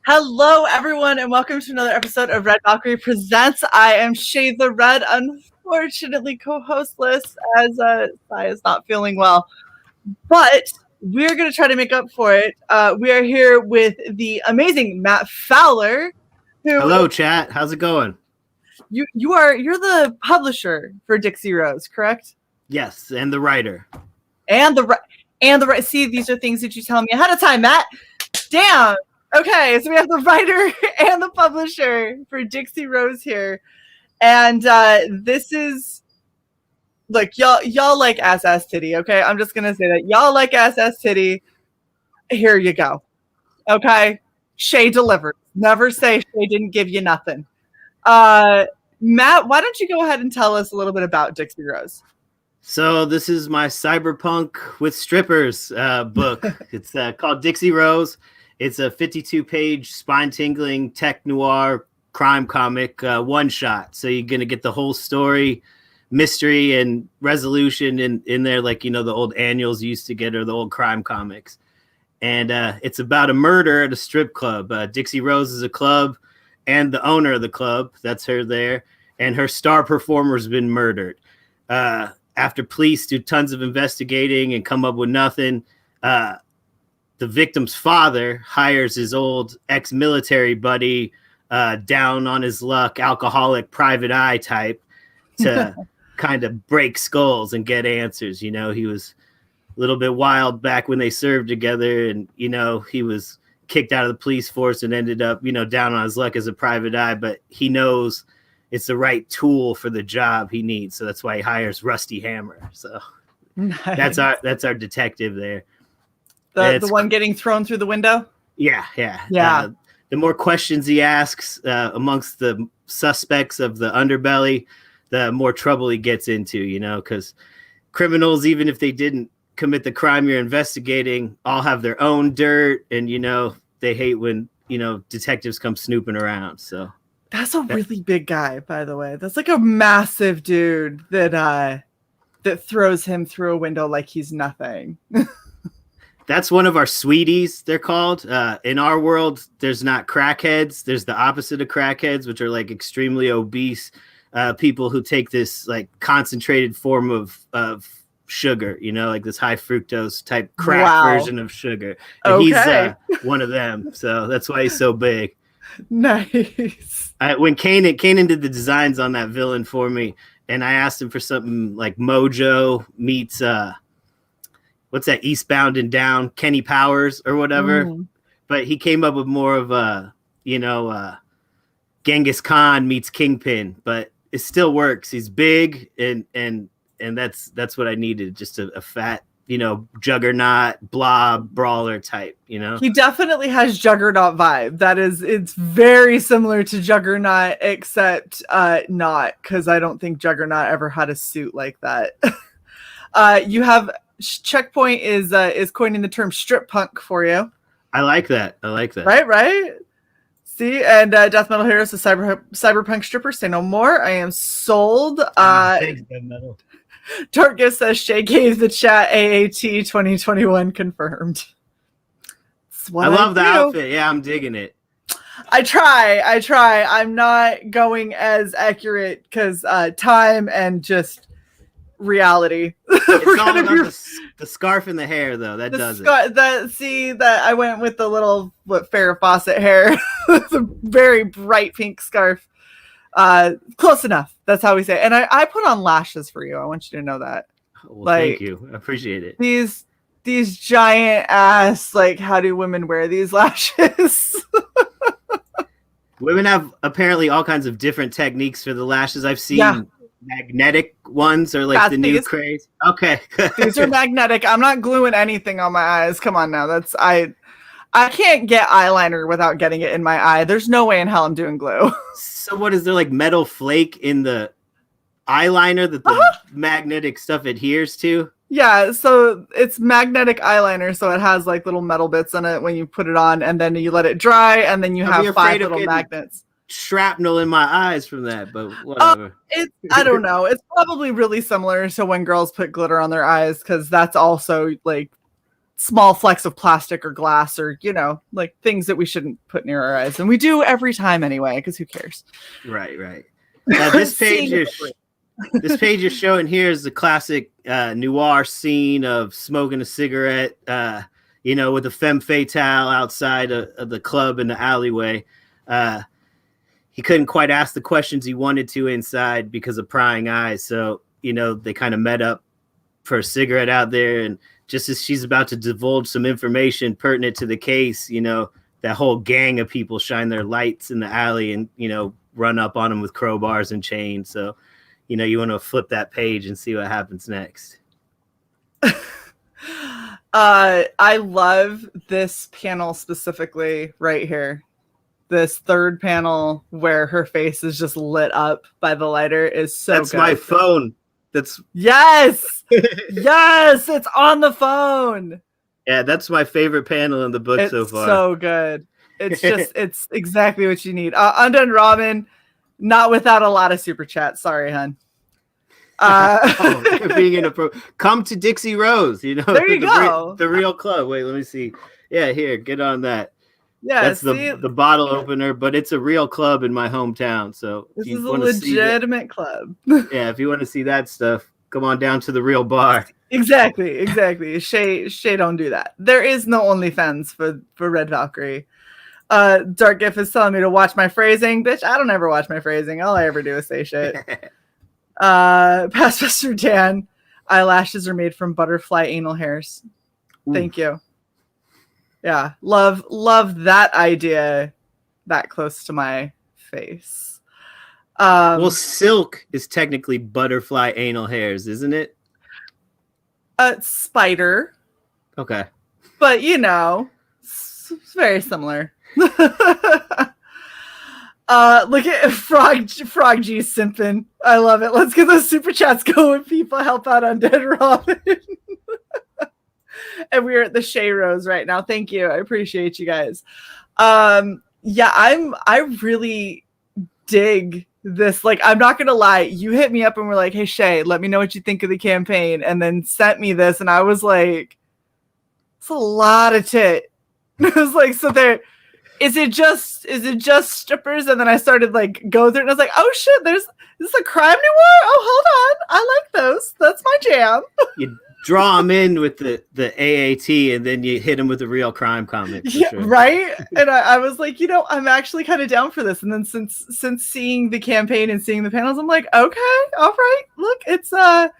Hello, everyone, and welcome to another episode of Red Valkyrie Presents. I am Shae the Red, unfortunately co-hostless as Sai is not feeling well. But we're going to try to make up for it. We are here with the amazing Matt Fowler. Hello, chat. How's it going? You're the publisher for Dixie Rose, correct? Yes, and the writer. And the right. See, these are things that you tell me ahead of time, Matt. Damn. Okay, so we have the writer and the publisher for Dixie Rose here, and this is, look, y'all like ass titty. Okay, I'm just gonna say that y'all like ass titty. Here you go. Okay, Shae delivered. Never say Shae didn't give you nothing. Matt, why don't you go ahead and tell us a little bit about Dixie Rose? So this is my cyberpunk with strippers book. It's called Dixie Rose. It's a 52-page, spine-tingling, tech noir crime comic one-shot. So you're going to get the whole story, mystery, and resolution in there, like, you know, the old annuals you used to get or the old crime comics. And it's about a murder at a strip club. Dixie Rose is a club, and the owner of the club, that's her there, and her star performer has been murdered. After police do tons of investigating and come up with nothing, the victim's father hires his old ex-military buddy, down on his luck, alcoholic, private eye type, to kind of break skulls and get answers. You know, he was a little bit wild back when they served together, and, you know, he was kicked out of the police force and ended up, you know, down on his luck as a private eye, but he knows it's the right tool for the job he needs. So that's why he hires Rusty Hammer. So nice. That's our detective there. The one getting thrown through the window? Yeah. The more questions he asks amongst the suspects of the underbelly, the more trouble he gets into, you know, because criminals, even if they didn't commit the crime you're investigating, all have their own dirt, and, you know, they hate when, you know, detectives come snooping around. So that's a really big guy, by the way. That's like a massive dude that throws him through a window like he's nothing. That's one of our sweeties, they're called. In our world, there's not crackheads. There's the opposite of crackheads, which are like extremely obese people who take this like concentrated form of sugar, you know, like this high fructose type crack version of sugar. And okay. He's one of them. So that's why he's so big. Nice. When Kanan did the designs on that villain for me, and I asked him for something like Mojo meets what's that, Eastbound and Down, Kenny Powers or whatever. But he came up with more of a, you know, Genghis Khan meets Kingpin, but it still works. He's big, and that's what I needed, just a fat, you know, juggernaut, blob, brawler type, you know? He definitely has Juggernaut vibe. It's very similar to Juggernaut, except not, because I don't think Juggernaut ever had a suit like that. You have Checkpoint is coining the term strip punk for you. I like that. Right. See, and Death Metal Heroes, the cyberpunk stripper, say no more. I am sold. Thanks, Death Metal. Torgus says Shae gave the chat AAT 2021 confirmed. I love the outfit. Yeah, I'm digging it. I try. I'm not going as accurate because time and just reality. It's all about the scarf and the hair, though. That does it. That I went with the little Farrah Fawcett hair. The very bright pink scarf. Close enough. That's how we say it. And I put on lashes for you. I want you to know that. Well, thank you. I appreciate it. These giant ass, like, how do women wear these lashes? Women have apparently all kinds of different techniques for the lashes. I've seen magnetic ones are like the new craze. Okay. These are magnetic. I'm not gluing anything on my eyes. Come on now. I can't get eyeliner without getting it in my eye. There's no way in hell I'm doing glue. So what is there, like metal flake in the eyeliner that the magnetic stuff adheres to? Yeah, so it's magnetic eyeliner, so it has like little metal bits in it when you put it on, and then you let it dry, and then you have 5 little magnets. Shrapnel in my eyes from that, but whatever. I don't know. It's probably really similar to when girls put glitter on their eyes, because that's also like small flecks of plastic or glass or, like things that we shouldn't put near our eyes. And we do every time anyway, because who cares? Right. This page you're showing here is the classic noir scene of smoking a cigarette, with a femme fatale outside of the club in the alleyway. He couldn't quite ask the questions he wanted to inside because of prying eyes. So, they kind of met up for a cigarette out there. And just as she's about to divulge some information pertinent to the case, that whole gang of people shine their lights in the alley and, run up on him with crowbars and chains. So, you want to flip that page and see what happens next. I love this panel specifically right here. This third panel where her face is just lit up by the lighter is so That's good. my phone. Yes, it's on the phone. Yeah, that's my favorite panel in the book so far. So good. It's just, it's exactly what you need. Undone Ramen, not without a lot of super chats. Sorry, hun. Being come to Dixie Rose. There you go. The real club. Wait, let me see. Yeah, here, get on that. Yeah, that's the bottle opener, but it's a real club in my hometown. So this is a legitimate club. Yeah, if you want to see that stuff, come on down to the real bar. Exactly. Shae don't do that. There is no OnlyFans for Red Valkyrie. Dark Gif is telling me to watch my phrasing. Bitch, I don't ever watch my phrasing. All I ever do is say shit. Past Mr. Dan, eyelashes are made from butterfly anal hairs. Ooh. Thank you. Yeah, love that idea that close to my face. Well, silk is technically butterfly anal hairs, isn't it? Spider. Okay. But it's very similar. Look at Frog G simping. I love it. Let's get those super chats going. People help out Undead Robin. And we're at the Shae Rose right now. Thank you. I appreciate you guys. I really dig this. Like, I'm not gonna lie, you hit me up and were like, hey Shae, let me know what you think of the campaign, and then sent me this, and I was like, it's a lot of tit. I was like, so there is it just strippers? And then I started like go through it and I was like, oh shit, this is a crime noir? Oh, hold on. I like those. That's my jam. You draw them in with the AAT and then you hit them with a real crime comic. Yeah, sure. Right? And I was like, I'm actually kind of down for this. And then since seeing the campaign and seeing the panels, I'm like, okay, all right. Look, it's not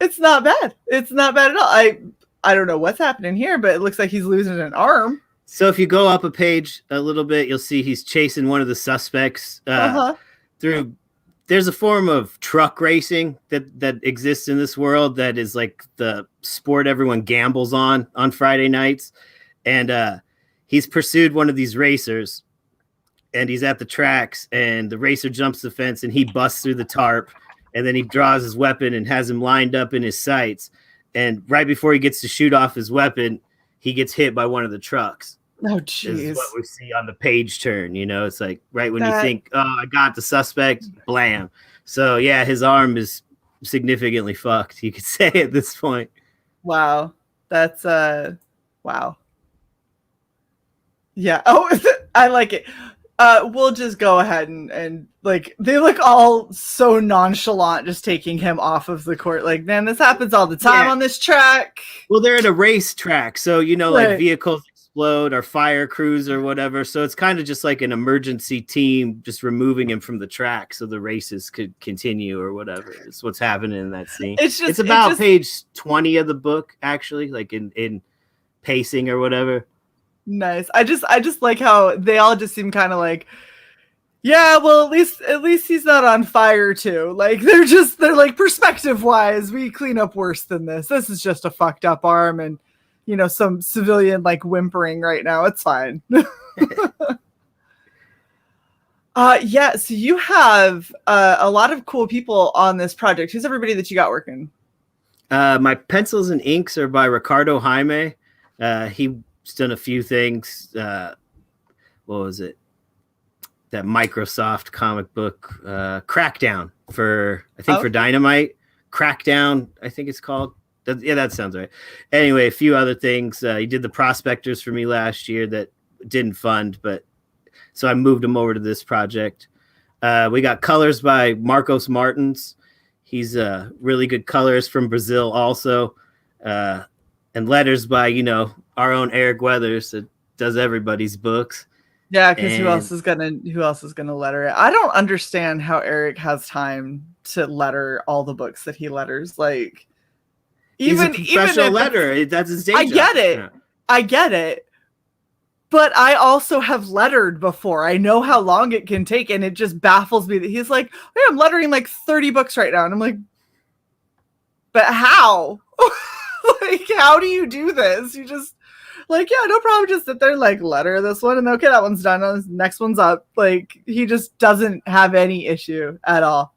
bad. It's not bad at all. I don't know what's happening here, but it looks like he's losing an arm. So if you go up a page a little bit, you'll see he's chasing one of the suspects through. There's a form of truck racing that exists in this world that is like the sport everyone gambles on Friday nights. And he's pursued one of these racers and he's at the tracks and the racer jumps the fence and he busts through the tarp and then he draws his weapon and has him lined up in his sights. And right before he gets to shoot off his weapon, he gets hit by one of the trucks. Oh, jeez. This is what we see on the page turn. It's like right when you think, oh, I got the suspect, blam. So, yeah, his arm is significantly fucked, you could say at this point. Wow. That's, wow. Yeah. Oh, I like it. We'll just go ahead and like, they look all so nonchalant just taking him off of the court. Like, man, this happens all the time on this track. Well, they're at a race track. So, like vehicles explode or fire crews or whatever. So it's kind of just like an emergency team just removing him from the track so the races could continue or whatever. It's what's happening in that scene. It's about page 20 of the book, actually, like in pacing or whatever. Nice. I just like how they all just seem kind of like, yeah, well, at least he's not on fire too. Like they're like perspective wise, we clean up worse than this. This is just a fucked up arm and some civilian like whimpering right now. It's fine. Yeah, so you have a lot of cool people on this project. Who's everybody that you got working? My pencils and inks are by Ricardo Jaime. He's done a few things. What was it? That Microsoft comic book, Crackdown for Dynamite. Crackdown, I think it's called. Yeah, that sounds right. Anyway, a few other things. He did the Prospectors for me last year that didn't fund, but so I moved him over to this project. We got colors by Marcos Martins. He's a really good colorist from Brazil also. And letters by, our own Eric Weathers that does everybody's books. Yeah, because who else is gonna letter it? I don't understand how Eric has time to letter all the books that he letters. Like, he's a professional letterer. That's his day job. I get it. But I also have lettered before. I know how long it can take, and it just baffles me that he's like, hey, I'm lettering like 30 books right now. And I'm like, but how? Like, how do you do this? You just, like, yeah, no problem. Just sit there, like, letter this one, and okay, that one's done. The next one's up. Like, he just doesn't have any issue at all.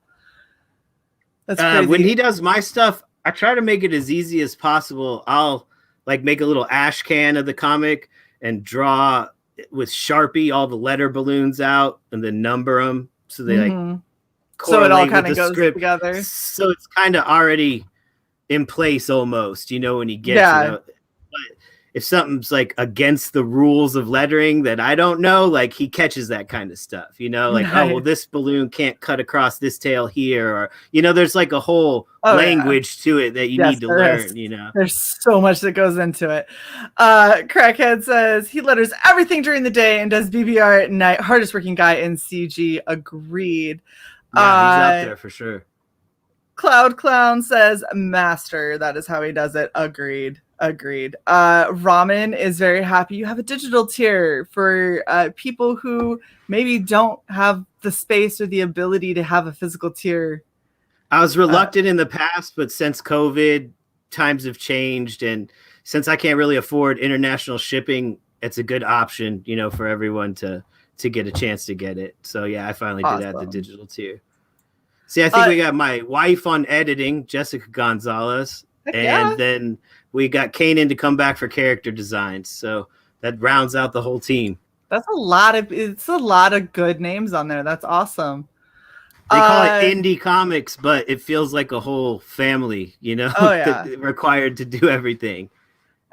That's crazy. When he does my stuff, I try to make it as easy as possible. I'll, like, make a little ash can of the comic and draw with Sharpie all the letter balloons out and then number them so they like so it all kind of goes together. So it's kind of already in place almost, when he gets it. But if something's like against the rules of lettering that I don't know, like like, he catches that kind of stuff, like, nice. Oh, well, this balloon can't cut across this tail here, or there's like a whole language to it that you need to learn. There's so much that goes into it. Crackhead says he letters everything during the day and does BBR at night. Hardest working guy in CG. Agreed. Yeah, he's up there for sure. Cloud Clown says master. That is how he does it. Agreed. Ramen is very happy you have a digital tier for people who maybe don't have the space or the ability to have a physical tier. I was reluctant in the past, but since COVID, times have changed, and since I can't really afford international shipping, it's a good option, for everyone to get a chance to get it. So yeah, I finally did that, the digital tier. See, I think we got my wife on editing, Jessica Gonzalez, and then we got Kanan to come back for character designs. So that rounds out the whole team. It's a lot of good names on there. That's awesome. They call it indie comics, but it feels like a whole family, required to do everything.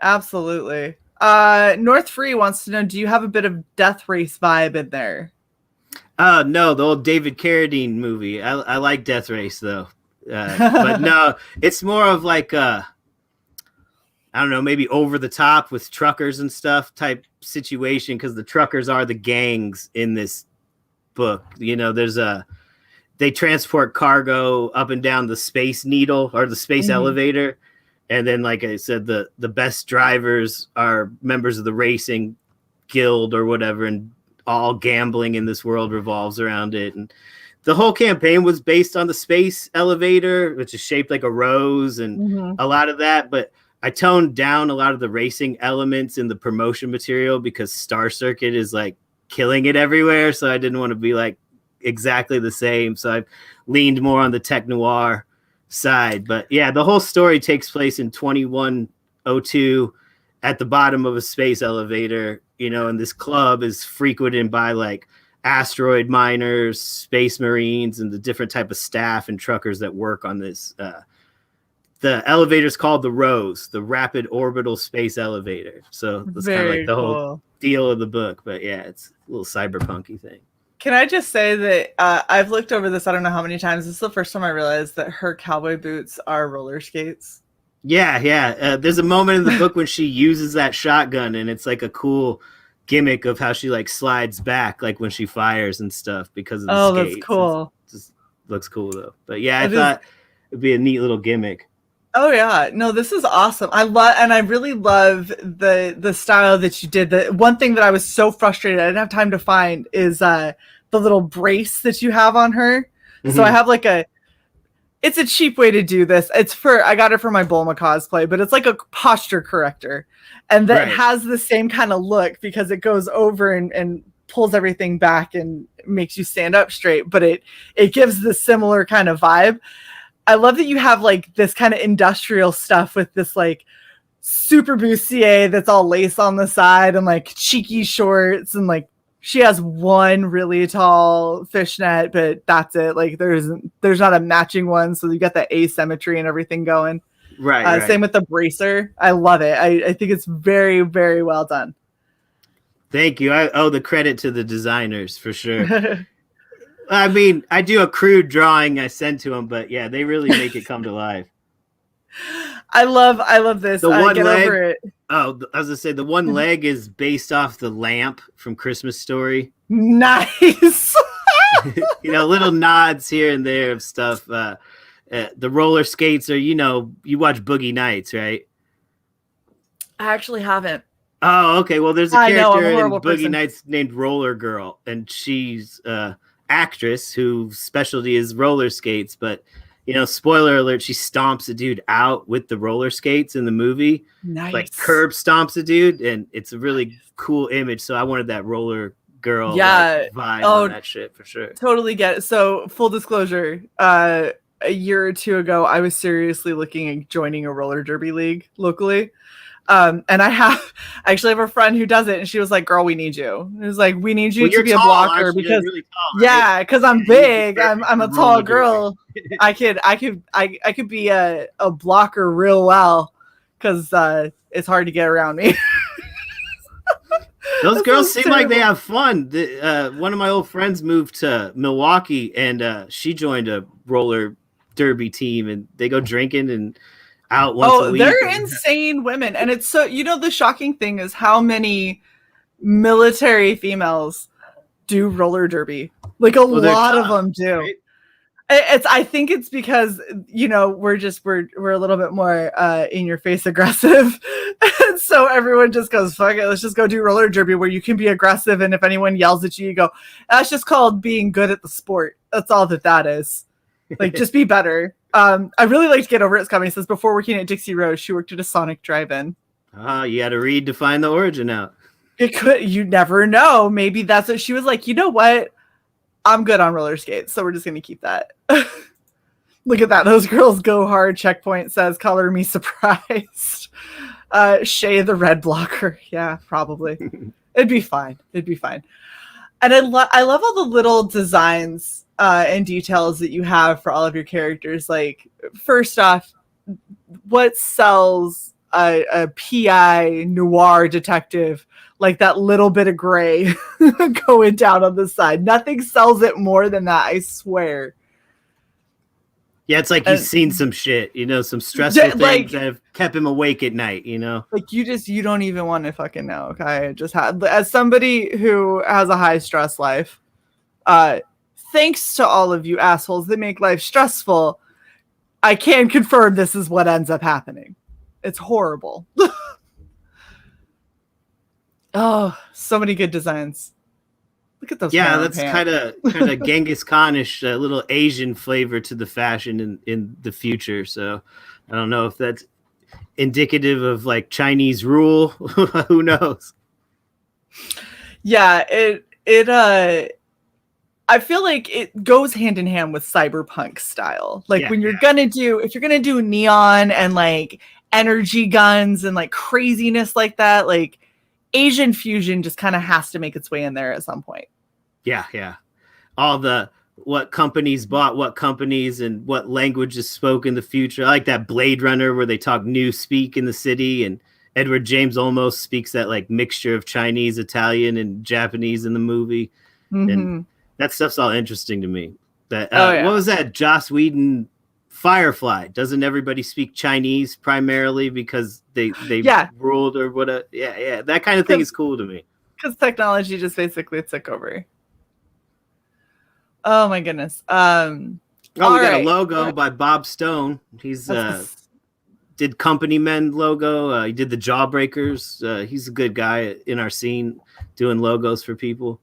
Absolutely. North Free wants to know, do you have a bit of Death Race vibe in there? No, the old David Carradine movie. I like Death Race though. But no, it's more of like I don't know, maybe over the top with truckers and stuff type situation, because the truckers are the gangs in this book. They transport cargo up and down the Space Needle or the Space Elevator. And then, like I said, the best drivers are members of the racing guild or whatever, and all gambling in this world revolves around it. And the whole campaign was based on the Space Elevator, which is shaped like a rose and a lot of that. But I toned down a lot of the racing elements in the promotion material because Star Circuit is like killing it everywhere. So I didn't want to be like exactly the same. So I leaned more on the tech noir side. But yeah, the whole story takes place in 2102 at the bottom of a space elevator, and this club is frequented by like asteroid miners, space marines, and the different type of staff and truckers that work on this. The elevator is called the Rose, the Rapid Orbital Space Elevator. So that's kind of like the whole deal of the book. But yeah, it's a little cyberpunky thing. Can I just say that I've looked over this, I don't know how many times. This is the first time I realized that her cowboy boots are roller skates. Yeah. There's a moment in the book when she uses that shotgun, and it's like a cool gimmick of how she like slides back, like when she fires and stuff because of the skates. That's cool. It just looks cool though. But yeah, I thought it'd be a neat little gimmick. Oh yeah, no, this is awesome. I really love the style that you did. The one thing that I was so frustrated I didn't have time to find is the little brace that you have on her. So I have like it's a cheap way to do this. I got it for my Bulma cosplay, but it's like a posture corrector, and that has the same kind of look because it goes over and pulls everything back and makes you stand up straight. But it gives the similar kind of vibe. I love that you have like this kind of industrial stuff with this like super bustier that's all lace on the side and like cheeky shorts, and like she has one really tall fishnet, but that's it. Like there's not a matching one, so you got that asymmetry and everything going. Right. Same with the bracer. I love it. I think it's very, very well done. Thank you. I owe the credit to the designers for sure. I mean, I do a crude drawing I send to them, but yeah, they really make it come to life. I love this. The one Get leg, over it. Oh, I was gonna say the one leg is based off the lamp from Christmas Story. Nice. Little nods here and there of stuff. The roller skates are, you watch Boogie Nights, right? I actually haven't. Oh, okay. Well, there's a character in Boogie person. Nights named Roller Girl, and she's actress whose specialty is roller skates. But spoiler alert, she stomps a dude out with the roller skates in the movie. Nice. Like curb stomps a dude, and it's a really cool image. So I wanted that roller girl vibe on that shit for sure. Totally get it. So full disclosure, a year or two ago, I was seriously looking at joining a roller derby league locally. And I actually have a friend who does it, and she was like, "Girl, we need you." It was like, "We need you to be tall, a blocker because really tall, right? because I'm big. I'm a tall girl. I could be a blocker real well because it's hard to get around me." Those girls seem like they have fun. One of my old friends moved to Milwaukee, and she joined a roller derby team, and they go drinking and out once a week. They're insane women. And it's so, the shocking thing is how many military females do roller derby. Like a lot of them do. Right? I think it's because, we're a little bit more in your face aggressive. And so everyone just goes, fuck it, let's just go do roller derby where you can be aggressive. And if anyone yells at you, you go, that's just called being good at the sport. That's all that is. Like, just be better. I really liked Get Over It's Coming. It says before working at Dixie Rose, she worked at a Sonic drive-in. You had to read to find the origin out. You never know. Maybe that's what she was like. You know what? I'm good on roller skates, so we're just going to keep that. Look at that. Those girls go hard. Checkpoint says, color me surprised. Shae the Red blocker. Yeah, probably. It'd be fine. And I love all the little designs and details that you have for all of your characters. Like, first off, what sells a PI noir detective like that little bit of gray going down on the side? Nothing sells it more than that, I swear. Yeah, it's like he's seen some shit, some stressful things that have kept him awake at night, Like, you don't even want to fucking know, okay? Just as somebody who has a high stress life, thanks to all of you assholes that make life stressful, I can confirm this is what ends up happening. It's horrible. Oh, so many good designs. Look at those. Yeah, that's kind of Genghis Khan-ish, little Asian flavor to the fashion in the future. So I don't know if that's indicative of like Chinese rule. Who knows? Yeah, I feel like it goes hand in hand with cyberpunk style. Like when you're if you're gonna do neon and like energy guns and like craziness like that, like Asian fusion just kind of has to make its way in there at some point. Yeah. All what companies bought what companies and what language is spoken in the future. I like that Blade Runner where they talk new speak in the city, and Edward James Olmos speaks that like mixture of Chinese, Italian, and Japanese in the movie. Mm-hmm. And that stuff's all interesting to me. That what was that Joss Whedon Firefly? Doesn't everybody speak Chinese primarily because they ruled or what? Yeah. That kind of thing is cool to me. Because technology just basically took over. Oh my goodness. We got a logo by Bob Stone. He's did Company Men logo. He did the Jawbreakers. He's a good guy in our scene doing logos for people.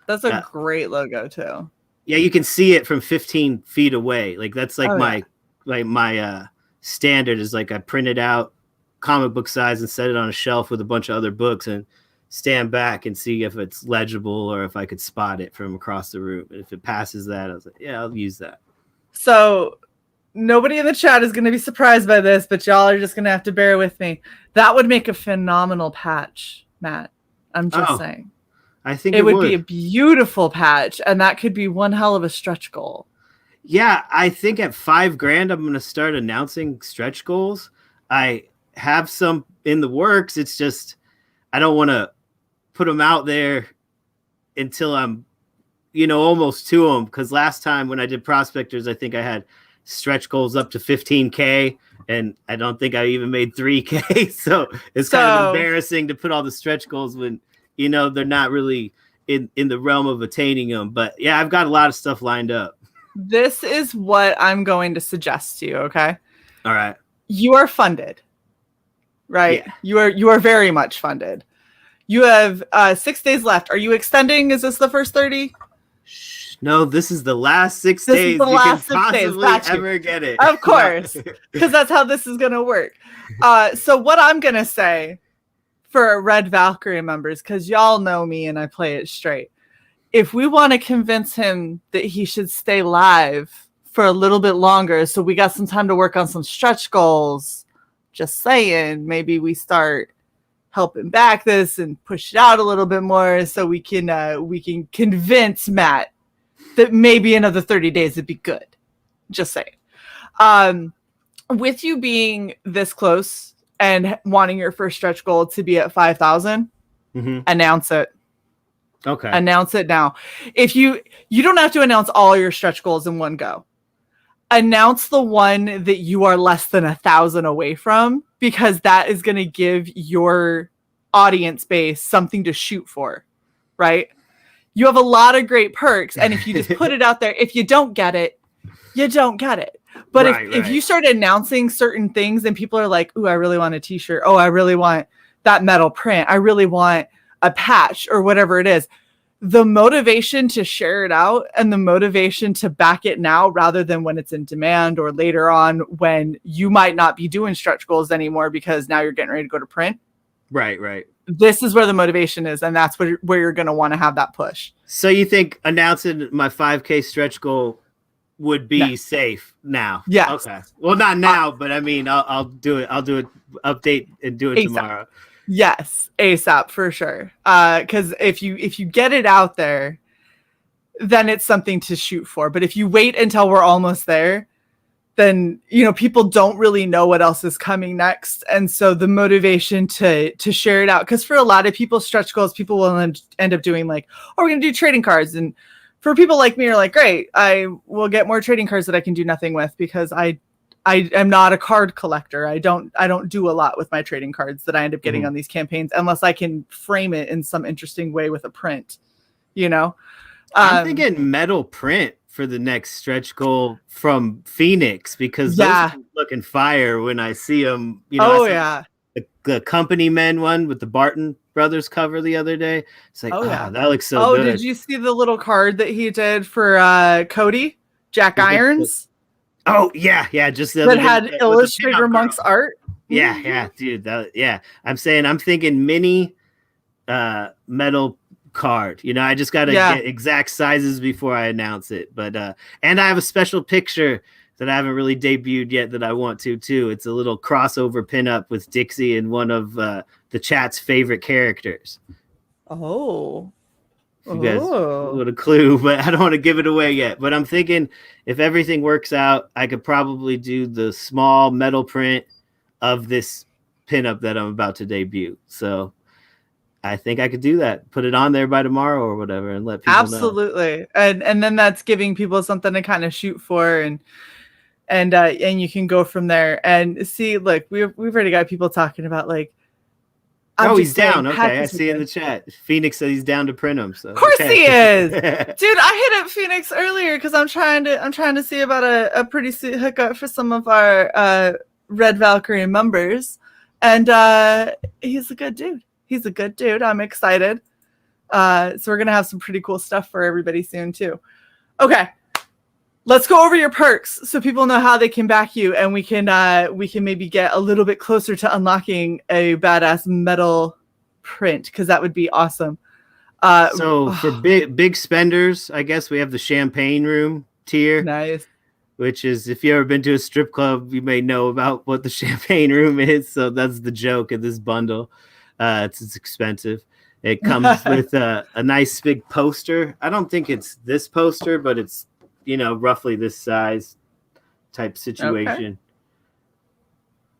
That's a great logo too. Yeah, you can see it from 15 feet away. Like that's like my standard is like I printed out comic book size and set it on a shelf with a bunch of other books and stand back and see if it's legible or if I could spot it from across the room. And if it passes that, I was like, yeah, I'll use that. So nobody in the chat is going to be surprised by this, but y'all are just going to have to bear with me. That would make a phenomenal patch, Matt. I'm just saying. I think it would be a beautiful patch, and that could be one hell of a stretch goal. Yeah, I think at $5,000, I'm going to start announcing stretch goals. I have some in the works. It's just I don't want to put them out there until I'm, almost to them. Because last time when I did Prospectors, I think I had stretch goals up to 15K, and I don't think I even made 3K. So it's kind of embarrassing to put all the stretch goals when, they're not really in the realm of attaining them. But yeah, I've got a lot of stuff lined up. This is what I'm going to suggest to you. Okay. All right. You are funded, right? Yeah. You are very much funded. You have 6 days left. Are you extending? Is this the first 30? No, this is the last 6 days. This is the last 6 days. Ever get it. Of course, because that's how this is going to work. So what I'm going to say for Red Valkyrie members, because y'all know me and I play it straight. If we want to convince him that he should stay live for a little bit longer, so we got some time to work on some stretch goals, just saying, maybe we start helping back this and push it out a little bit more so we can convince Matt that maybe another 30 days would be good. Just saying. With you being this close and wanting your first stretch goal to be at 5,000, announce it. Okay. Announce it now. If you don't have to announce all your stretch goals in one go. Announce the one that you are less than 1,000 away from, because that is going to give your audience base something to shoot for, right? You have a lot of great perks, and if you just put it out there, if you don't get it, you don't get it. But if you start announcing certain things and people are like, ooh, I really want a t-shirt. Oh, I really want that metal print. I really want a patch or whatever it is. The motivation to share it out and the motivation to back it now rather than when it's in demand or later on when you might not be doing stretch goals anymore because now you're getting ready to go to print. Right. This is where the motivation is, and that's where you're going to want to have that push. So you think announcing my 5K stretch goal would be safe now? Yes. Okay. Well, not now, but I mean, I'll do it. I'll do it, update and do it ASAP. Tomorrow. Yes, ASAP for sure. Because if you get it out there, then it's something to shoot for. But if you wait until we're almost there, then people don't really know what else is coming next, and so the motivation to share it out. Because for a lot of people, stretch goals, people will end up doing like, oh, we're gonna do trading cards, and for people like me, are like, great, I will get more trading cards that I can do nothing with because I am not a card collector. I don't do a lot with my trading cards that I end up getting on these campaigns unless I can frame it in some interesting way with a print, I'm thinking metal print for the next stretch goal from Phoenix, because those are looking fire when I see them. The Company Men one with the Barton Brothers cover the other day. It's like, that looks so good. Oh, did you see the little card that he did for Cody, Jack Irons? Oh yeah, just the that had Illustrator Monk's art. Yeah, dude. I'm thinking mini metal card. I just gotta get exact sizes before I announce it. But and I have a special picture that I haven't really debuted yet that I want to too. It's a little crossover pinup with Dixie and one of the chat's favorite characters. Oh. You guys with a clue, but I don't want to give it away yet. But I'm thinking if everything works out, I could probably do the small metal print of this pinup that I'm about to debut. So I think I could do that. Put it on there by tomorrow or whatever, and let people know. Absolutely. And then that's giving people something to kind of shoot for, and you can go from there. And see, look, we've already got people talking about like. He's down. Okay, I see in the chat. Phoenix said he's down to print them. So of course he is, dude. I hit up Phoenix earlier because I'm trying to see about a pretty sweet hookup for some of our Red Valkyrie members, and he's a good dude. I'm excited. So we're gonna have some pretty cool stuff for everybody soon too. Okay. Let's go over your perks so people know how they can back you, and we can maybe get a little bit closer to unlocking a badass metal print, because that would be awesome. So for big spenders, I guess we have the champagne room tier. Nice. Which is, if you've ever been to a strip club, you may know about what the champagne room is. So that's the joke of this bundle. It's expensive. It comes with a nice big poster. I don't think it's this poster, but it's roughly this size type situation.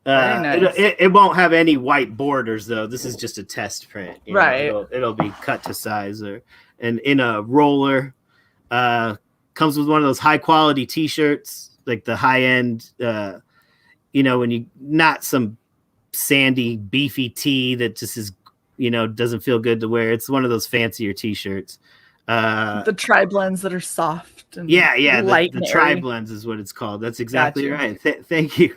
Very nice. It won't have any white borders though. This is just a test print. Right. It'll be cut to size and in a roller. Comes with one of those high quality T-shirts, like the high end. When you not some sandy beefy tee that just is doesn't feel good to wear. It's one of those fancier T-shirts. The tri-blends that are soft and light. The tri-blends is what it's called. That's exactly right. Thank you.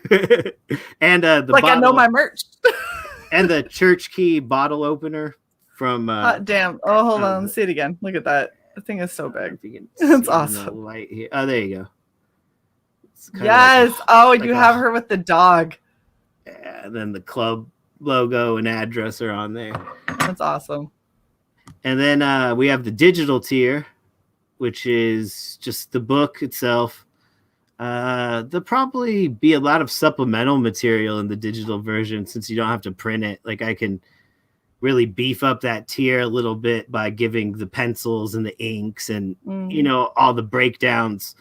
And the like bottle, I know my merch. And the Church Key bottle opener from damn. Oh, hold on. Let's see it again. Look at that. The thing is so big. It's awesome. Light here. Oh, there you go. Yes. You have her with the dog. Yeah, and then the club logo and address are on there. That's awesome. And then we have the digital tier, which is just the book itself. There'll probably be a lot of supplemental material in the digital version since you don't have to print it. Like I can really beef up that tier a little bit by giving the pencils and the inks and, all the breakdowns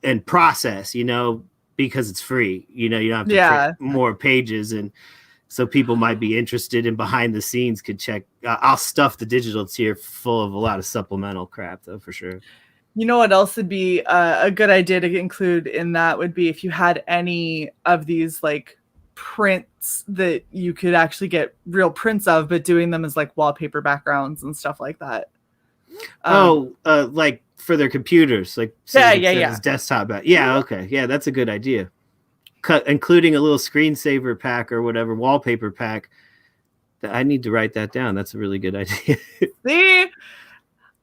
and process, because it's free. You don't have to print more pages. And so people might be interested in behind the scenes could check. I'll stuff the digital tier full of a lot of supplemental crap, though, for sure. You know what else would be a good idea to include in that would be if you had any of these like prints that you could actually get real prints of, but doing them as like wallpaper backgrounds and stuff like that. Like for their computers, like desktop. Okay, that's a good idea. Including a little screensaver pack or whatever wallpaper pack. I need to write that down. That's a really good idea. See,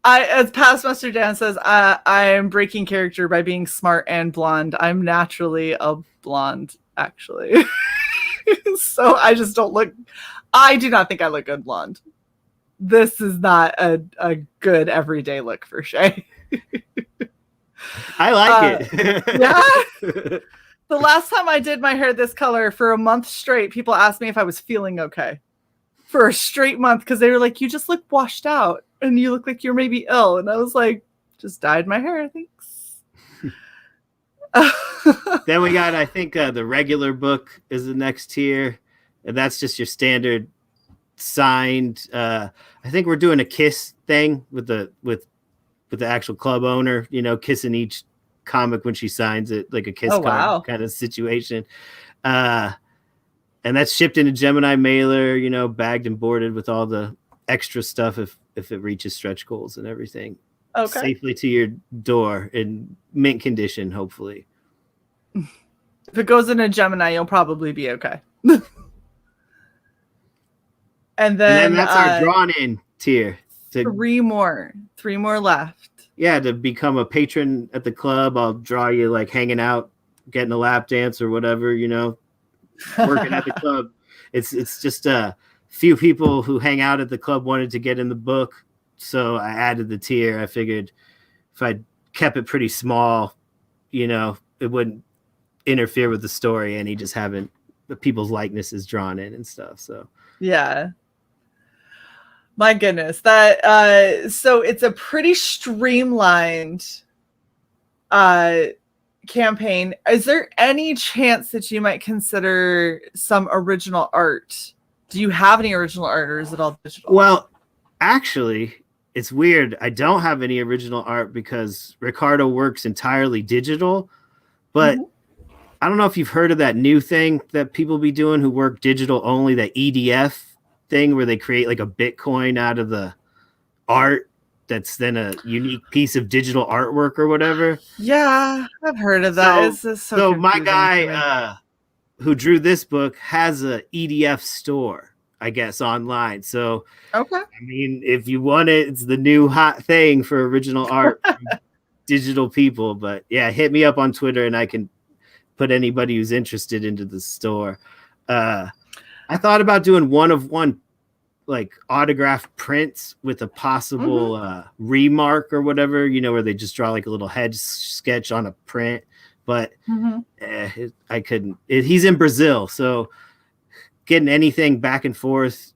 as Past Master Dan says, I am breaking character by being smart and blonde. I'm naturally a blonde, actually. So I just don't look. I do not think I look good blonde. This is not a good everyday look for Shae. I like it. Yeah. The last time I did my hair this color for a month straight, people asked me if I was feeling okay for a straight month because they were like, you just look washed out and you look like you're maybe ill. And I was like, just dyed my hair, thanks. Then we got, I think, the regular book is the next tier. And that's just your standard signed. I think we're doing a kiss thing with the actual club owner, kissing each comic when she signs it, like a kiss card kind of situation. And that's shipped in a Gemini mailer, bagged and boarded with all the extra stuff if it reaches stretch goals and everything. Okay. Safely to your door in mint condition, hopefully. If it goes in a Gemini, you'll probably be okay. And then that's our drawn in tier. Three more left. Yeah, to become a patron at the club, I'll draw you like hanging out, getting a lap dance or whatever, working at the club. It's just a few people who hang out at the club wanted to get in the book, so I added the tier. I figured if I kept it pretty small, it wouldn't interfere with the story, and just having the people's likenesses drawn in and stuff. So yeah. My goodness, that so it's a pretty streamlined campaign. Is there any chance that you might consider some original art? Do you have any original art, or is it all digital? Well, actually, it's weird. I don't have any original art because Ricardo works entirely digital. But I don't know if you've heard of that new thing that people be doing who work digital only, that EDF thing where they create like a Bitcoin out of the art that's then a unique piece of digital artwork or whatever. Yeah, I've heard of that. So my guy who drew this book has a EDF store, I guess, online. So okay, I mean, if you want it, it's the new hot thing for original art from digital people. But yeah, hit me up on Twitter and I can put anybody who's interested into the store. I thought about doing one of one, like autographed prints with a possible remark or whatever, where they just draw like a little head sketch on a print. But I couldn't. He's in Brazil, so getting anything back and forth,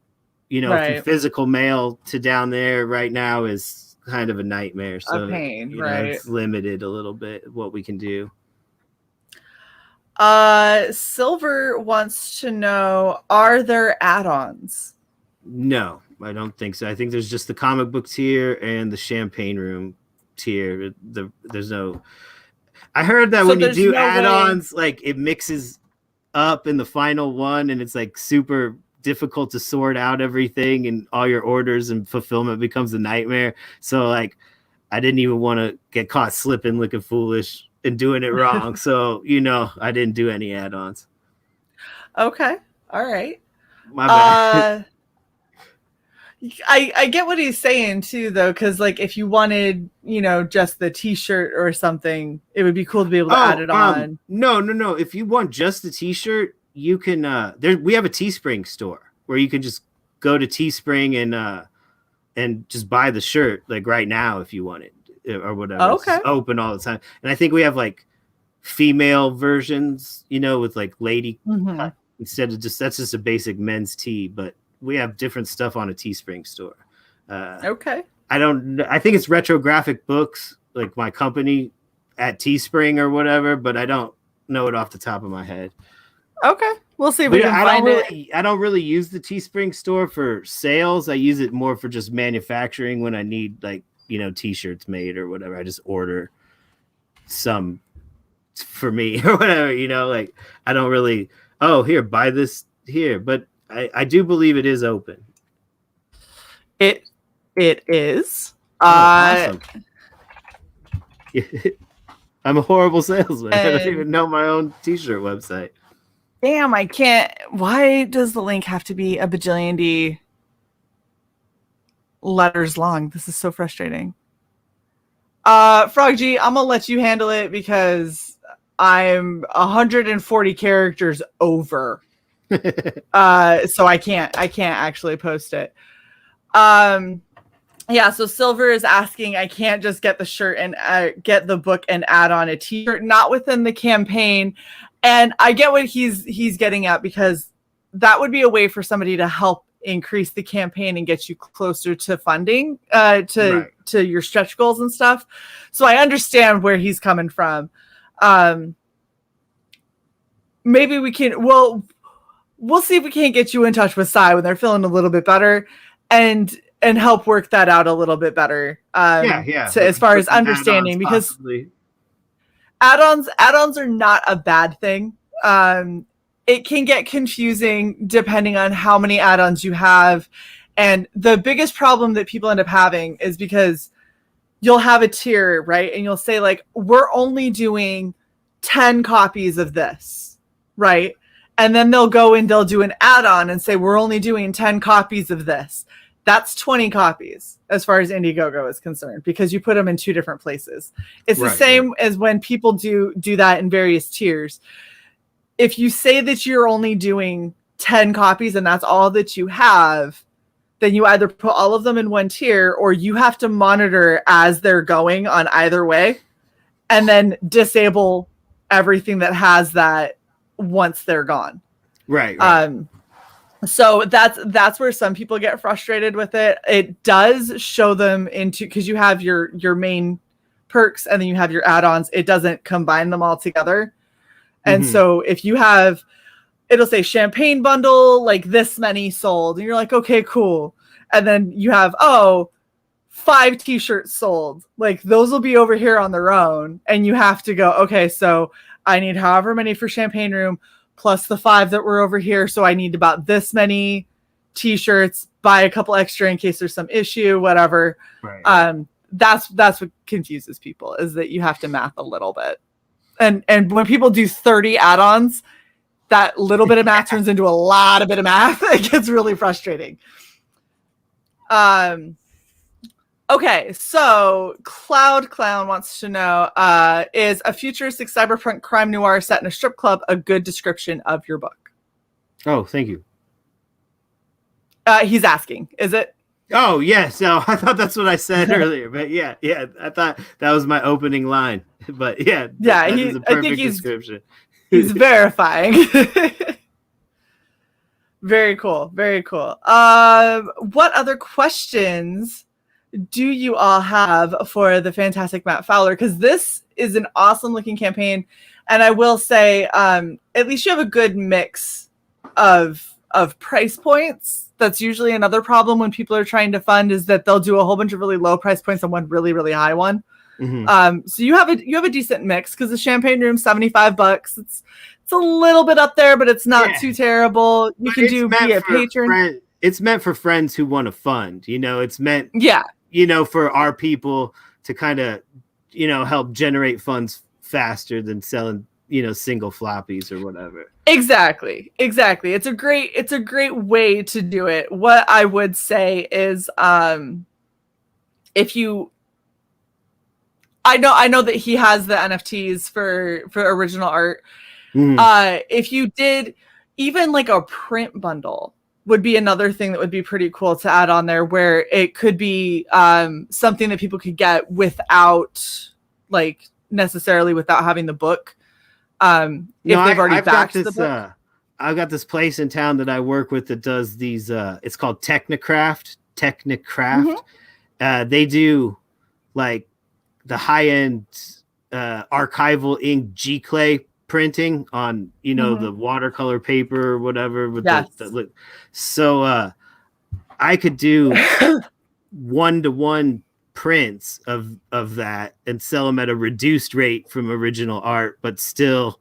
from physical mail to down there right now is kind of a nightmare. So a pain, it's limited a little bit what we can do. Silver wants to know, are there add-ons? No, I don't think so. I think there's just the comic book tier and the champagne room tier. There's no. I heard that So when you there's do no add-ons, like it mixes up in the final one, and it's like super difficult to sort out everything, and all your orders and fulfillment becomes a nightmare. So like, I didn't even want to get caught slipping, looking foolish, and doing it wrong. So I didn't do any add-ons. Okay, all right. My bad. I get what he's saying too, though, because like if you wanted, just the T-shirt or something, it would be cool to be able to add it on. No. If you want just the T-shirt, you can. We have a Teespring store where you can just go to Teespring and just buy the shirt like right now if you want it or whatever. Okay. It's open all the time, and I think we have like female versions, with like lady cut instead of that's just a basic men's tee, but we have different stuff on a Teespring store. Okay. I think it's Retro Graphic Books, like my company at Teespring or whatever, but I don't know it off the top of my head. Okay. We'll see if we can find it. I don't really use the Teespring store for sales. I use it more for just manufacturing when I need like, T-shirts made or whatever. I just order some for me or whatever, like I don't really, here, buy this here, but I do believe it is open. It is. Awesome. I'm a horrible salesman. I don't even know my own T-shirt website. Damn, I can't. Why does the link have to be a bajillion D letters long? This is so frustrating. Frog G, I'm gonna let you handle it because I'm 140 characters over. So I can't actually post it. So Silver is asking, I can't just get the shirt and get the book and add on a T-shirt, not within the campaign. And I get what he's getting at, because that would be a way for somebody to help increase the campaign and get you closer to funding, to your stretch goals and stuff. So I understand where he's coming from. Maybe we can, we'll see if we can't get you in touch with CY when they're feeling a little bit better and help work that out a little bit better. So as far as understanding, because possibly. Add-ons are not a bad thing. It can get confusing depending on how many add-ons you have. And the biggest problem that people end up having is because you'll have a tier, right? And you'll say like, we're only doing 10 copies of this, right? And then they'll go and they'll do an add-on and say, we're only doing 10 copies of this. That's 20 copies as far as Indiegogo is concerned, because you put them in two different places. It's the same as when people do that in various tiers. If you say that you're only doing 10 copies and that's all that you have, then you either put all of them in one tier or you have to monitor as they're going on either way and then disable everything that has that once they're gone. Right. So that's where some people get frustrated with it. It does show them into, because you have your main perks and then you have your add-ons. It doesn't combine them all together. And so if you have, it'll say champagne bundle, like this many sold. And you're like, okay, cool. And then you have, 5 T-shirts sold. Like those will be over here on their own. And you have to go, okay, so I need however many for champagne room, plus the 5 that were over here. So I need about this many T-shirts, buy a couple extra in case there's some issue, whatever. Right. That's what confuses people, is that you have to math a little bit. And when people do 30 add-ons, that little bit of math turns into a lot of bit of math. It gets really frustrating. Okay, so Cloud Clown wants to know, is a futuristic cyberpunk crime noir set in a strip club a good description of your book? Oh, thank you. He's asking, is it? Oh, yes. No, I thought that's what I said earlier. But yeah, I thought that was my opening line. But yeah, that is a perfect description. He's verifying. Very cool. Very cool. What other questions do you all have for the fantastic Matt Fowler? Because this is an awesome looking campaign. And I will say, at least you have a good mix of price points. That's usually another problem when people are trying to fund, is that they'll do a whole bunch of really low price points and one really, really high one. So you have a decent mix, because the Champagne Room, $75. It's a little bit up there, but it's not too terrible. You can be a patron. It's meant for friends who want to fund. It's meant for our people to kind of help generate funds faster than selling single floppies or whatever. Exactly. It's a great way to do it. What I would say is, if you, I know that he has the NFTs for original art. If you did even like a print bundle, would be another thing that would be pretty cool to add on there, where it could be something that people could get without, like, necessarily without having the book. If they've already backed the book. I've got this place in town that I work with that does these. It's called Technicraft. They do like the high end archival ink G-clay printing on the watercolor paper or whatever with so I could do 1-to-1 prints of that and sell them at a reduced rate from original art, but still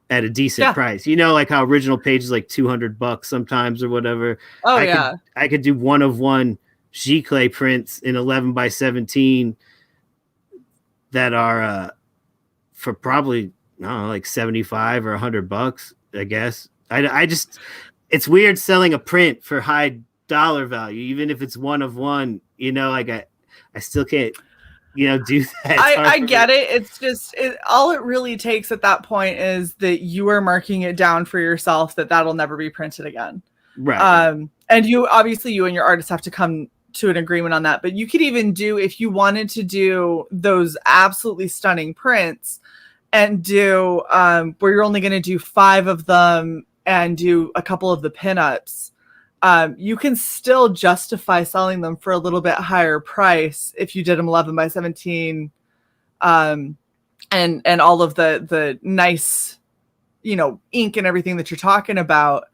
at a decent price. Like how original page is like $200 sometimes or whatever. I could do 1-of-1 G-clay prints in 11x17 that are for probably like $75 or $100, I guess. I just, it's weird selling a print for high dollar value, even if it's 1-of-1. Like I still can't, do that. I get it. It's just all it really takes at that point is that you are marking it down for yourself that'll never be printed again. Right. And you and your artists have to come to an agreement on that. But you could even do, if you wanted to do those absolutely stunning prints, and do where you're only going to do 5 of them and do a couple of the pinups, you can still justify selling them for a little bit higher price if you did them 11x17, and all of the nice, ink and everything that you're talking about.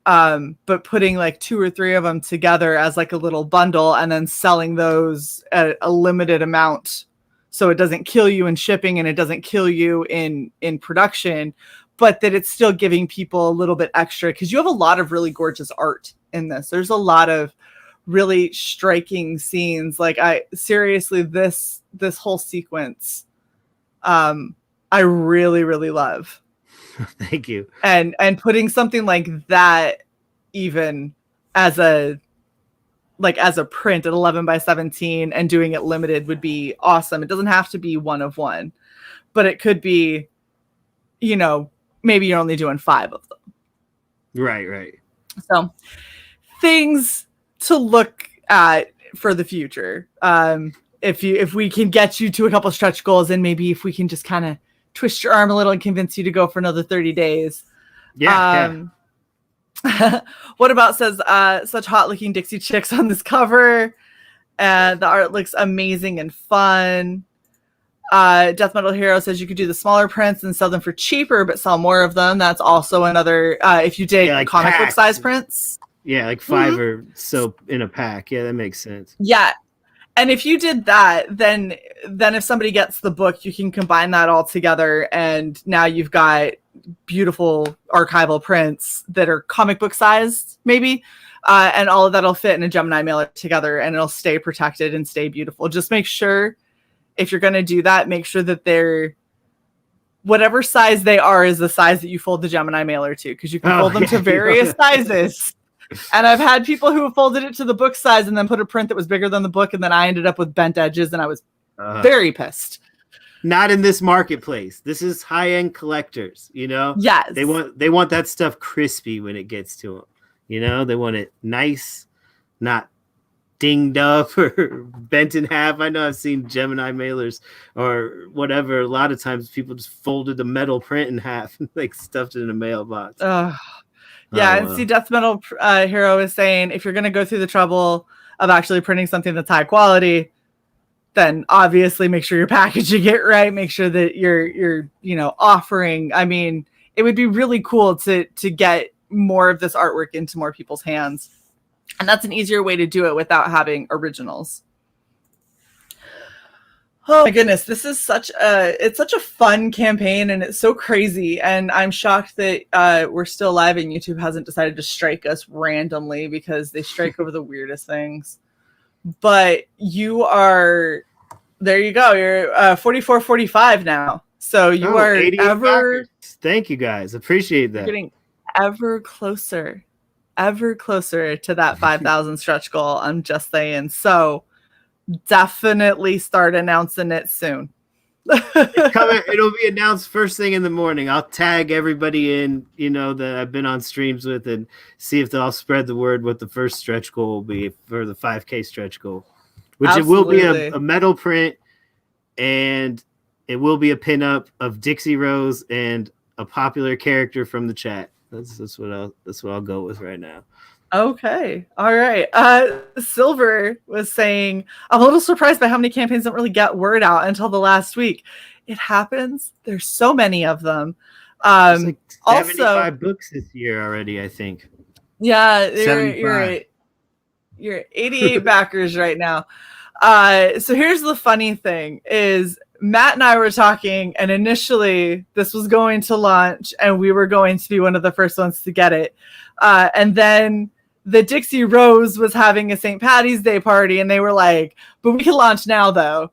But putting like 2 or 3 of them together as like a little bundle and then selling those at a limited amount, so it doesn't kill you in shipping and it doesn't kill you in production, but that it's still giving people a little bit extra, because you have a lot of really gorgeous art in this. There's a lot of really striking scenes. Like seriously, this whole sequence, I really, really love. Thank you. And putting something like that even as a print at 11x17 and doing it limited would be awesome. It doesn't have to be 1-of-1, but it could be, maybe you're only doing 5 of them. Right. So things to look at for the future. If we can get you to a couple stretch goals, and maybe if we can just kind of twist your arm a little and convince you to go for another 30 days. What about says such hot looking Dixie chicks on this cover, and the art looks amazing and fun. Death Metal Hero says you could do the smaller prints and sell them for cheaper, but sell more of them. That's also another, if you did like comic book size prints. Yeah, like 5 or so in a pack. Yeah, that makes sense. Yeah. And if you did that, then if somebody gets the book, you can combine that all together, and now you've got beautiful archival prints that are comic book sized, maybe, and all of that'll fit in a Gemini mailer together, and it'll stay protected and stay beautiful. Just make sure, if you're going to do that, make sure that they're whatever size they are is the size that you fold the Gemini mailer to, because you can fold them to various sizes. And I've had people who folded it to the book size and then put a print that was bigger than the book, and then I ended up with bent edges, and I was very pissed. Not in this marketplace. This is high-end collectors, Yes. They want that stuff crispy when it gets to them. They want it nice, not dinged up or bent in half. I know I've seen Gemini mailers or whatever. A lot of times people just folded the metal print in half and like stuffed it in a mailbox. Yeah, and see, Death Metal Hero is saying, if you're going to go through the trouble of actually printing something that's high quality, then obviously make sure you're packaging it right. Make sure that you're offering. I mean, it would be really cool to get more of this artwork into more people's hands. And that's an easier way to do it without having originals. Oh my goodness, this is such a fun campaign, and it's so crazy. And I'm shocked that we're still live and YouTube hasn't decided to strike us randomly, because they strike over the weirdest things. But there you go. You're 44-45 now. So you are Thank you guys. Appreciate that. Getting ever closer to that 5,000 stretch goal. I'm just saying. So definitely start announcing it soon. It'll be announced first thing in the morning. I'll tag everybody in, that I've been on streams with, and see if they'll spread the word what the first stretch goal will be for the 5K stretch goal, which Absolutely. It will be a metal print, and it will be a pinup of Dixie Rose and a popular character from the chat. That's what I'll go with right now. Okay. All right. Silver was saying, I'm a little surprised by how many campaigns don't really get word out until the last week. It happens. There's so many of them. There's like 75 books this year already, I think. Yeah, you're 88 backers right now. So here's the funny thing is Matt and I were talking, and initially this was going to launch and we were going to be one of the first ones to get it. And then the Dixie Rose was having a St. Patty's Day party, and they were like, but we can launch now though.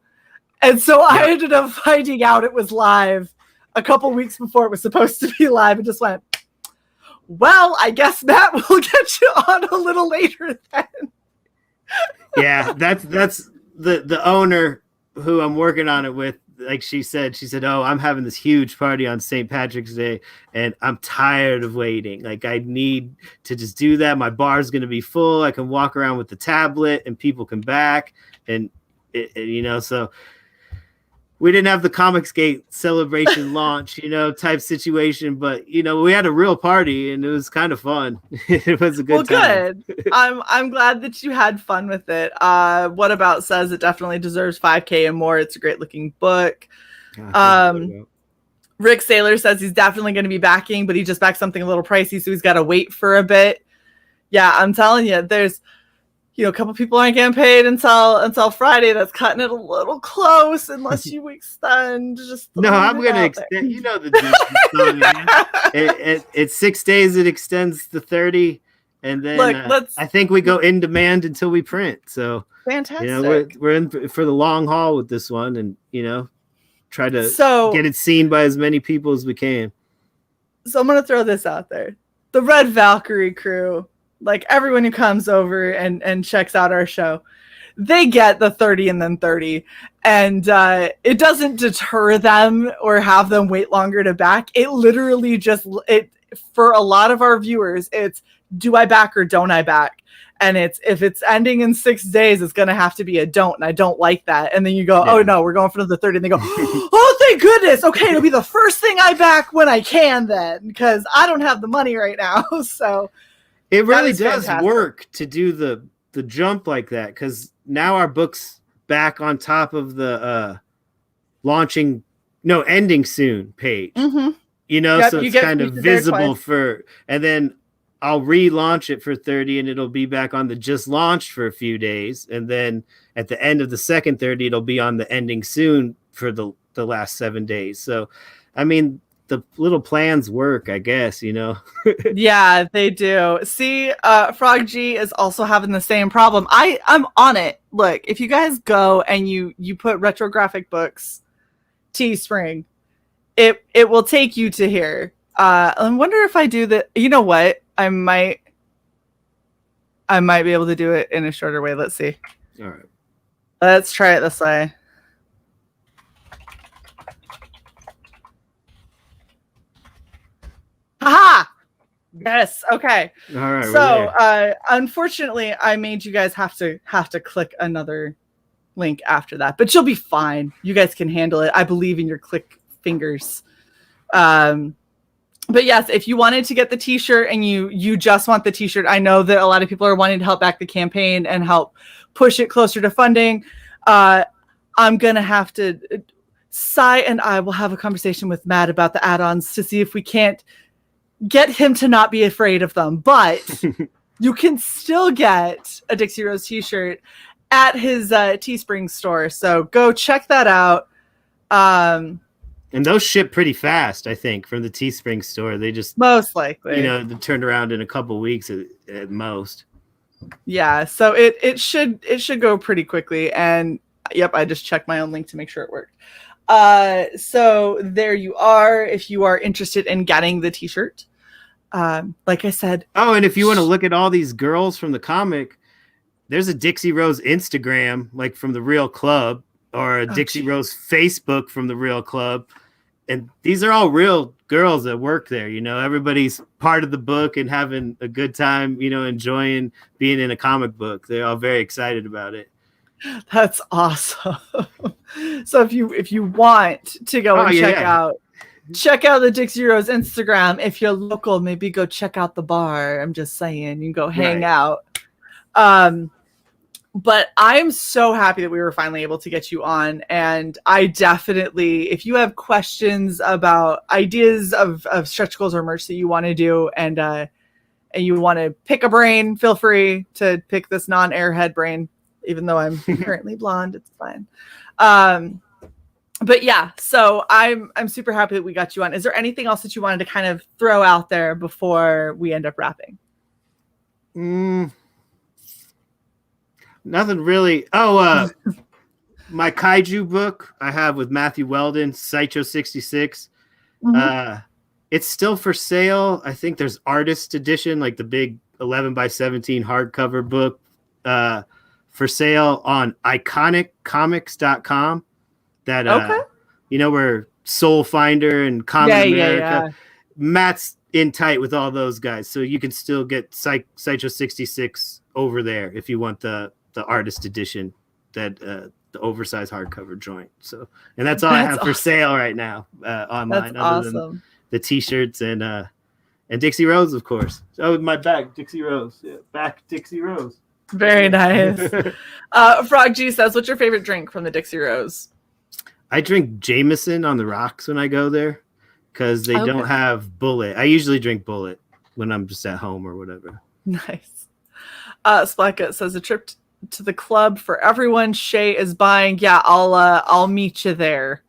And so I ended up finding out it was live a couple weeks before it was supposed to be live, and just went, well, I guess Matt will get you on a little later then. Yeah, that's the owner who I'm working on it with. Like she said, oh, I'm having this huge party on St. Patrick's Day, and I'm tired of waiting. Like, I need to just do that. My bar's going to be full. I can walk around with the tablet and people can back. And, so we didn't have the Comicsgate celebration launch, time situation. But, we had a real party, and it was kind of fun. It was a good time. Good. I'm glad that you had fun with it. What About says it definitely deserves 5K and more. It's a great looking book. Rick Saylor says he's definitely going to be backing, but he just backed something a little pricey, so he's got to wait for a bit. Yeah, I'm telling you, there's a couple people aren't getting paid until Friday. That's cutting it a little close, unless you extend. I'm going to extend. The it's 6 days. It extends to 30, and then I think we go in demand until we print. So fantastic. We're in for the long haul with this one, and try to get it seen by as many people as we can. So I'm going to throw this out there: the Red Valkyrie crew. Like, everyone who comes over and checks out our show, they get the 30 and then 30. And it doesn't deter them or have them wait longer to back. It literally for a lot of our viewers, it's, do I back or don't I back? And if it's ending in 6 days, it's going to have to be a don't. And I don't like that. And then you go, oh no, we're going for the 30. And they go, oh, thank goodness. Okay, it'll be the first thing I back when I can then, because I don't have the money right now. So it really does work to do the jump like that, because now our book's back on top of the ending soon page. Mm-hmm. So it's kind of visible and then I'll relaunch it for 30, and it'll be back on the just launched for a few days, and then at the end of the second 30, it'll be on the ending soon for the last 7 days. So, I mean, the little plans work, I guess, Yeah, they do. See, Frog G is also having the same problem. I'm on it. Look, if you guys go and you put Retro Graphic Books Teespring, it will take you to here. I wonder if I do that. You know what? I might be able to do it in a shorter way. Let's see. All right. Let's try it this way. Haha! Yes. Okay. All right. So, unfortunately, I made you guys have to click another link after that, but you'll be fine. You guys can handle it. I believe in your click fingers. But yes, if you wanted to get the t-shirt and you just want the t-shirt, I know that a lot of people are wanting to help back the campaign and help push it closer to funding. I'm going to have to, Cy and I will have a conversation with Matt about the add-ons to see if we can't get him to not be afraid of them. But you can still get a Dixie Rose t-shirt at his Teespring store. So go check that out. And those ship pretty fast, I think, from the Teespring store. They just most likely, they turned around in a couple weeks at most. Yeah, so it should go pretty quickly. And yep, I just checked my own link to make sure it worked. So there you are. If you are interested in getting the t-shirt, like I said. Oh, and if you want to look at all these girls from the comic, there's a Dixie Rose Instagram, like from the Real Club, or a Dixie Rose Facebook from the Real Club. And these are all real girls that work there. Everybody's part of the book and having a good time, enjoying being in a comic book. They're all very excited about it. That's awesome. So if you want to go and check out the Dixie Rose Instagram. If you're local, maybe go check out the bar. I'm just saying, you can go hang out. But I'm so happy that we were finally able to get you on. And I definitely, if you have questions about ideas of stretch goals or merch that you want to do, and you want to pick a brain, feel free to pick this non-airhead brain, even though I'm currently blonde, it's fine. But yeah, so I'm super happy that we got you on. Is there anything else that you wanted to kind of throw out there before we end up wrapping? Nothing really. Oh, my kaiju book I have with Matthew Weldon, Saicho 66. It's still for sale. I think there's artist edition, like the big 11x17 hardcover book, for sale on iconiccomics.com. That where Soul Finder and Comic America. Yeah. Matt's in tight with all those guys, so you can still get Saicho 66 over there if you want the artist edition, that the oversized hardcover joint. So, and that's all I have for sale right now online. That's other than the t-shirts and Dixie Rose, of course. Oh, my back, Dixie Rose. Yeah, back Dixie Rose. Very nice. Frog G says, "What's your favorite drink from the Dixie Rose?" I drink Jameson on the rocks when I go there because they don't have Bullet. I usually drink Bullet when I'm just at home or whatever. Nice. Splacket says, "A trip to the club for everyone Shae is buying." Yeah, I'll meet you there.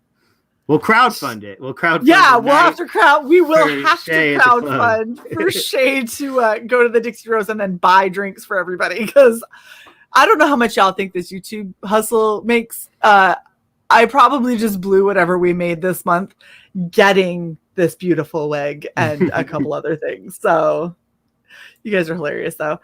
We'll crowdfund it. We will have to crowdfund for Shae to go to the Dixie Rose and then buy drinks for everybody, because I don't know how much y'all think this YouTube hustle makes. I probably just blew whatever we made this month getting this beautiful wig and a couple other things. So you guys are hilarious though.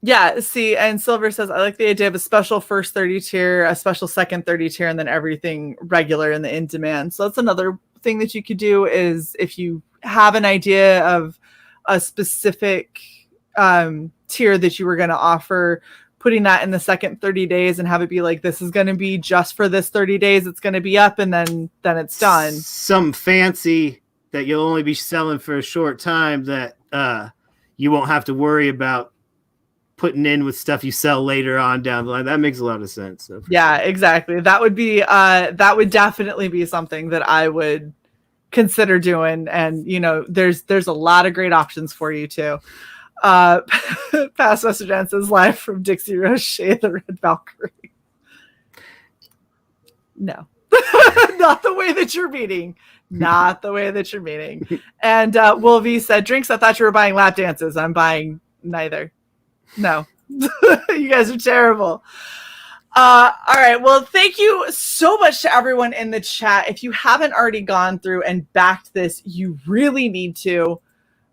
Yeah, see, and Silver says, "I like the idea of a special first 30 tier, a special second 30 tier, and then everything regular in the in-demand." So that's another thing that you could do, is if you have an idea of a specific tier that you were going to offer, putting that in the second 30 days and have it be like, this is going to be just for this 30 days. It's going to be up and then it's done. Some fancy that you'll only be selling for a short time that you won't have to worry about putting in with stuff you sell later on down the line. That makes a lot of sense. So yeah, exactly. That would be that would definitely be something that I would consider doing. And there's a lot of great options for you too. Past Message says, "Live from Dixie Rose, Shae the Red Valkyrie." No. Not the way that you're meaning. Not the way that you're meaning. And Wolvie said, "Drinks, I thought you were buying lap dances." I'm buying neither. No. You guys are terrible. All right. Well, thank you so much to everyone in the chat. If you haven't already gone through and backed this, you really need to.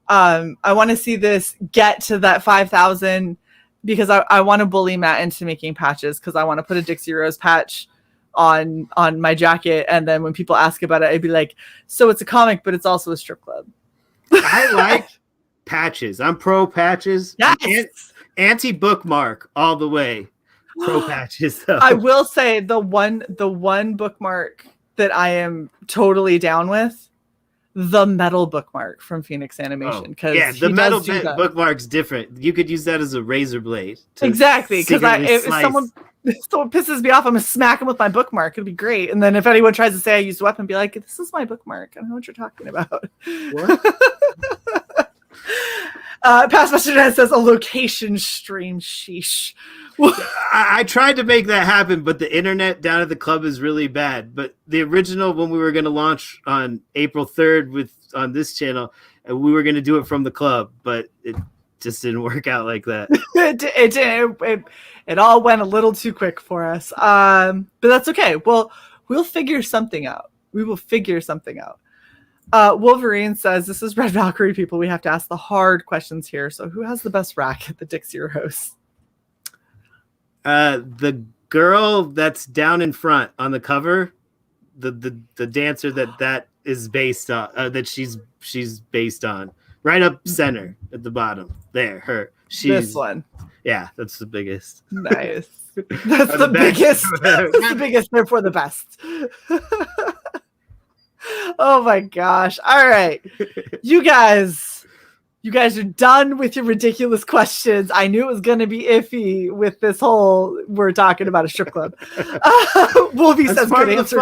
I want to see this get to that 5,000, because I want to bully Matt into making patches, because I want to put a Dixie Rose patch on my jacket. And then when people ask about it, I'd be like, "So it's a comic, but it's also a strip club." I like patches. I'm pro patches. Yes. Anti-bookmark all the way. Pro patches though. I will say the one bookmark that I am totally down with the metal bookmark from Phoenix Animation, because yeah, the metal bookmark's different. You could use that as a razor blade. Exactly, because if someone pisses me off, I'm gonna smack him with my bookmark. It'd be great. And then if anyone tries to say I used a weapon, be like, "This is my bookmark. I don't know what you're talking about." What? Past Master Dad says a location stream. Sheesh. I tried to make that happen, but the internet down at the club is really bad. But the original, when we were going to launch on April 3rd on this channel, we were going to do it from the club, but it just didn't work out like that. It all went a little too quick for us. But that's okay. Well, we'll figure something out. We will figure something out. Wolverine says, "This is Red Valkyrie, people. We have to ask the hard questions here. So who has the best rack at the Dixie Rose?" The girl that's down in front on the cover, the dancer that is based on, that she's based on, right up center at the bottom there. Her. This one. Yeah, that's the biggest. Nice. That's the biggest. That's the biggest. Therefore, the best. Oh my gosh. All right. You guys are done with your ridiculous questions. I knew it was going to be iffy with this whole, we're talking about a strip club. Wolvie says good answer.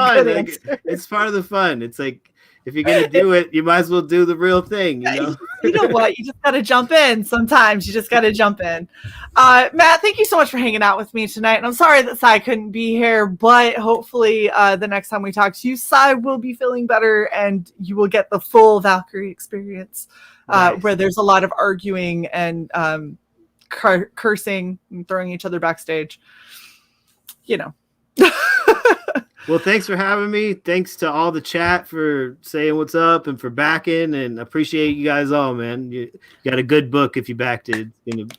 It's part of the fun. It's like, if you're going to do it, you might as well do the real thing. You know? You know what? You just got to jump in. Sometimes you just got to jump in. Matt, thank you so much for hanging out with me tonight. And I'm sorry that Cy couldn't be here, but hopefully the next time we talk to you, Cy will be feeling better and you will get the full Valkyrie experience, nice. Where there's a lot of arguing and cursing and throwing each other backstage. You know. Well, thanks for having me. Thanks to all the chat for saying what's up and for backing, and appreciate you guys all, man. You got a good book if you backed it. It's going to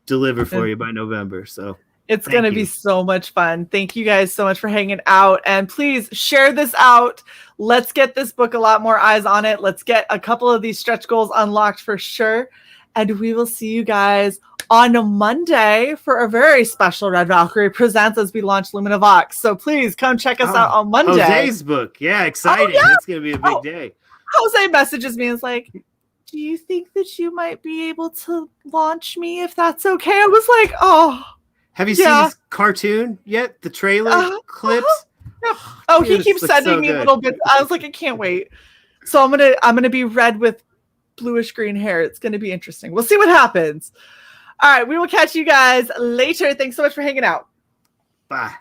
deliver for you by November. So it's going to be so much fun. Thank you guys so much for hanging out, and please share this out. Let's get this book a lot more eyes on it. Let's get a couple of these stretch goals unlocked for sure. And we will see you guys on a Monday for a very special Red Valkyrie Presents as we launch Lumina Vox. So please come check us out on Monday. Jose's book. Yeah, exciting. Oh, yeah. That's going to be a big day. Jose messages me and is like, "Do you think that you might be able to launch me if that's okay?" I was like, oh. Have you seen this cartoon yet? The trailer clips? Oh, he keeps sending me little bits. I was like, I can't wait. So I'm gonna be red with bluish green hair. It's gonna be interesting. We'll see what happens. All right, we will catch you guys later. Thanks so much for hanging out. Bye.